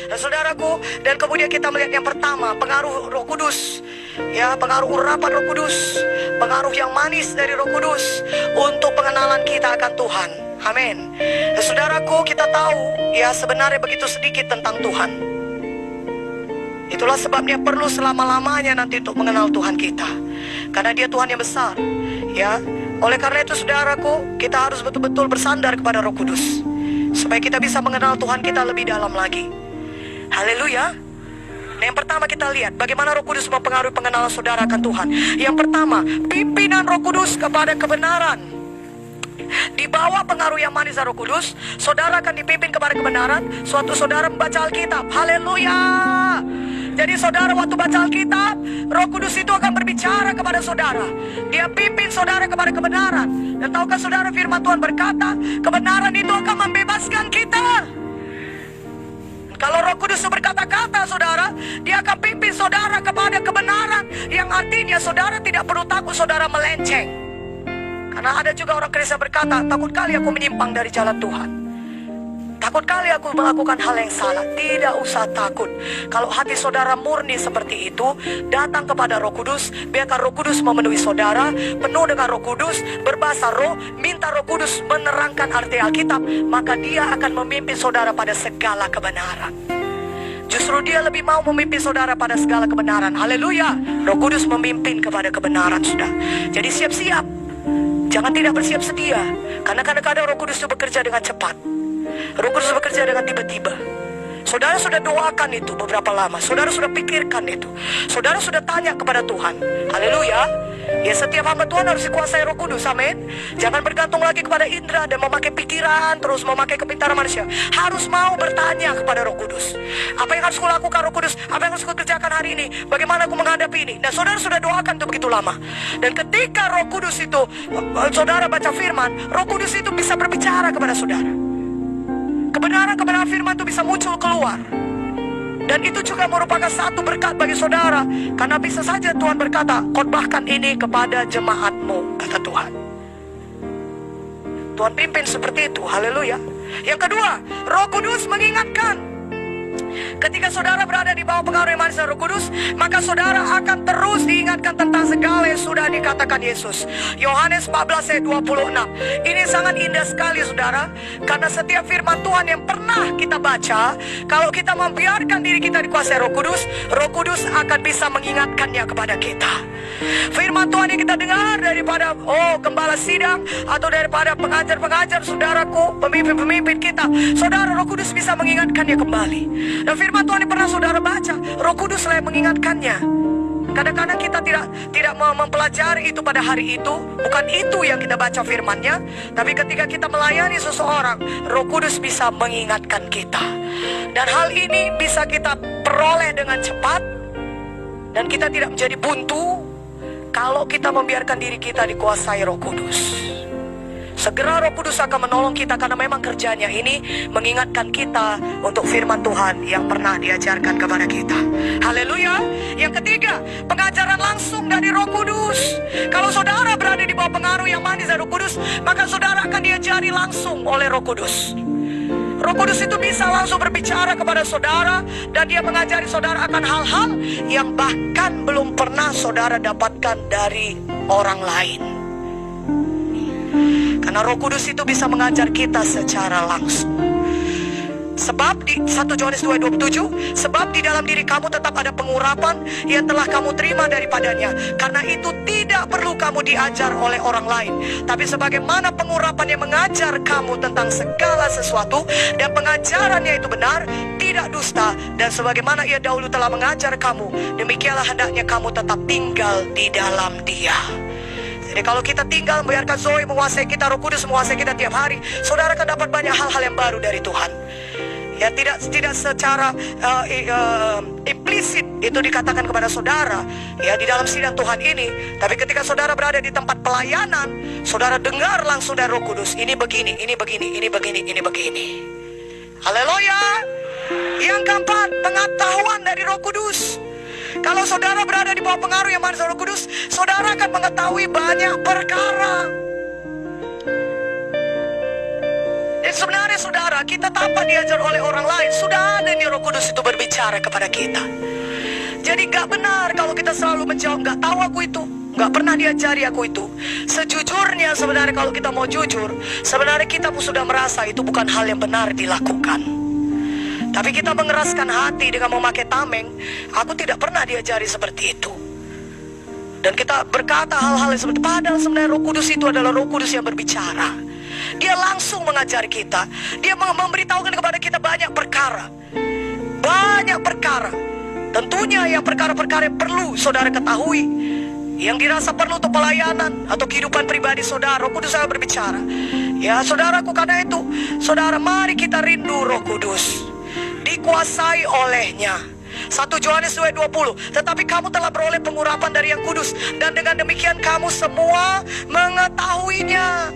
Dan saudaraku, dan kemudian kita melihat yang pertama, pengaruh Roh Kudus. Ya, pengaruh urapan Roh Kudus, pengaruh yang manis dari Roh Kudus untuk pengenalan kita akan Tuhan. Amin. Dan saudaraku, kita tahu ya sebenarnya begitu sedikit tentang Tuhan. Itulah sebabnya perlu selama-lamanya nanti untuk mengenal Tuhan kita, karena Dia Tuhan yang besar. Ya, oleh karena itu saudaraku, kita harus betul-betul bersandar kepada Roh Kudus supaya kita bisa mengenal Tuhan kita lebih dalam lagi. Haleluya. Nah, yang pertama kita lihat bagaimana Roh Kudus mempengaruhi pengenalan saudara akan Tuhan. Yang pertama, pimpinan Roh Kudus kepada kebenaran. Di bawah pengaruh yang manis Roh Kudus, saudara akan dipimpin kepada kebenaran. Suatu saudara membaca Alkitab. Haleluya. Jadi saudara waktu baca Alkitab, Roh Kudus itu akan berbicara kepada saudara. Dia pimpin saudara kepada kebenaran. Dan tahukah saudara, firman Tuhan berkata, kebenaran itu akan membebaskan kita. Kalau Roh Kudus berkata-kata saudara, Dia akan pimpin saudara kepada kebenaran. Yang artinya saudara tidak perlu takut saudara melenceng. Karena ada juga orang Kristen berkata, takut kali aku menyimpang dari jalan Tuhan, takut kali aku melakukan hal yang salah. Tidak usah takut. Kalau hati saudara murni seperti itu, datang kepada Roh Kudus. Biarkan Roh Kudus memenuhi saudara, penuh dengan Roh Kudus, berbahasa roh, minta Roh Kudus menerangkan arti Alkitab, maka Dia akan memimpin saudara pada segala kebenaran. Justru Dia lebih mau memimpin saudara pada segala kebenaran. Haleluya. Roh Kudus memimpin kepada kebenaran, sudah. Jadi siap-siap. Jangan tidak bersiap sedia. Karena kadang-kadang Roh Kudus itu bekerja dengan cepat. Roh Kudus bekerja dengan tiba-tiba. Saudara sudah doakan itu beberapa lama. Saudara sudah pikirkan itu. Saudara sudah tanya kepada Tuhan. Haleluya. Ya, setiap hamba Tuhan harus dikuasai Roh Kudus. Amin. Jangan bergantung lagi kepada indera dan memakai pikiran, terus memakai kepintaran manusia. Harus mau bertanya kepada Roh Kudus. Apa yang harus kulakukan Roh Kudus? Apa yang harus kukerjakan hari ini? Bagaimana aku menghadapi ini? Nah, saudara sudah doakan itu begitu lama. Dan ketika Roh Kudus itu, saudara baca firman, Roh Kudus itu bisa berbicara kepada saudara. Kebenaran-kebenaran firman itu bisa muncul keluar. Dan itu juga merupakan satu berkat bagi saudara. Karena bisa saja Tuhan berkata, khotbahkan ini kepada jemaatmu, kata Tuhan. Tuhan pimpin seperti itu. Haleluya. Yang kedua, Roh Kudus mengingatkan. Ketika saudara berada di bawah pengaruh yang manis Roh Kudus, maka saudara akan terus diingatkan tentang segala yang sudah dikatakan Yesus. Yohanes 14 ayat 26. Ini sangat indah sekali saudara, karena setiap firman Tuhan yang pernah kita baca, kalau kita membiarkan diri kita dikuasai Roh Kudus akan bisa mengingatkannya kepada kita. Firman Tuhan yang kita dengar daripada gembala sidang atau daripada pengajar-pengajar saudaraku, pemimpin-pemimpin kita, saudara, Roh Kudus bisa mengingatkannya kembali. Dan firman Tuhan yang pernah saudara baca, Roh Kudus lah yang mengingatkannya. Kadang-kadang kita tidak mempelajari itu pada hari itu. Bukan itu yang kita baca firmannya. Tapi ketika kita melayani seseorang, Roh Kudus bisa mengingatkan kita. Dan hal ini bisa kita peroleh dengan cepat. Dan kita tidak menjadi buntu kalau kita membiarkan diri kita dikuasai Roh Kudus. Segera Roh Kudus akan menolong kita, karena memang kerjanya ini mengingatkan kita untuk firman Tuhan yang pernah diajarkan kepada kita. Haleluya. Yang ketiga, pengajaran langsung dari Roh Kudus. Kalau saudara berada di bawah pengaruh yang manis dari Roh Kudus, maka saudara akan diajari langsung oleh Roh Kudus. Roh Kudus itu bisa langsung berbicara kepada saudara, dan Dia mengajari saudara akan hal-hal yang bahkan belum pernah saudara dapatkan dari orang lain. Karena Roh Kudus itu bisa mengajar kita secara langsung. Sebab di 1 Yohanes 2:27, sebab di dalam diri kamu tetap ada pengurapan yang telah kamu terima daripadanya. Karena itu tidak perlu kamu diajar oleh orang lain, tapi sebagaimana pengurapan yang mengajar kamu tentang segala sesuatu, dan pengajarannya itu benar, tidak dusta, dan sebagaimana ia dahulu telah mengajar kamu, demikianlah hendaknya kamu tetap tinggal di dalam Dia. Jadi kalau kita tinggal membiarkan Zoe menguasai kita, Roh Kudus menguasai kita tiap hari, saudara akan dapat banyak hal-hal yang baru dari Tuhan. Ya, tidak secara implisit itu dikatakan kepada saudara ya di dalam sidang Tuhan ini, tapi ketika saudara berada di tempat pelayanan, saudara dengar langsung dari Roh Kudus, ini begini, ini begini, ini begini, ini begini. Haleluya. Yang keempat, pengetahuan dari Roh Kudus. Kalau saudara berada di bawah pengaruh yang manis Roh Kudus, saudara akan mengetahui banyak perkara. Jadi sebenarnya saudara, kita tanpa diajar oleh orang lain, sudah ada nih Roh Kudus itu berbicara kepada kita. Jadi gak benar kalau kita selalu menjawab, gak tahu aku itu, gak pernah diajari aku itu. Sejujurnya sebenarnya kalau kita mau jujur, sebenarnya kita pun sudah merasa itu bukan hal yang benar dilakukan. Tapi kita mengeraskan hati dengan memakai tameng, aku tidak pernah diajari seperti itu. Dan kita berkata hal-hal yang seperti, padahal sebenarnya Roh Kudus itu adalah Roh Kudus yang berbicara. Dia langsung mengajari kita. Dia memberitahukan kepada kita banyak perkara. Banyak perkara. Tentunya yang perkara-perkara yang perlu saudara ketahui, yang dirasa perlu untuk pelayanan atau kehidupan pribadi saudara, Roh Kudus sangat berbicara. Ya saudaraku, karena itu saudara, mari kita rindu Roh Kudus, dikuasai olehnya. 1 Yohanes 2:20, tetapi kamu telah beroleh pengurapan dari Yang Kudus, dan dengan demikian kamu semua mengetahuinya.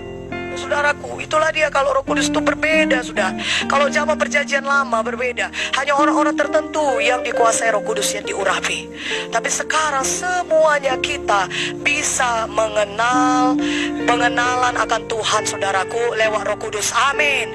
Saudaraku, itulah dia kalau Roh Kudus itu berbeda, sudah. Kalau zaman perjanjian lama berbeda, hanya orang-orang tertentu yang dikuasai Roh Kudus yang diurapi. Tapi sekarang semuanya kita bisa mengenal pengenalan akan Tuhan, saudaraku, lewat Roh Kudus. Amin.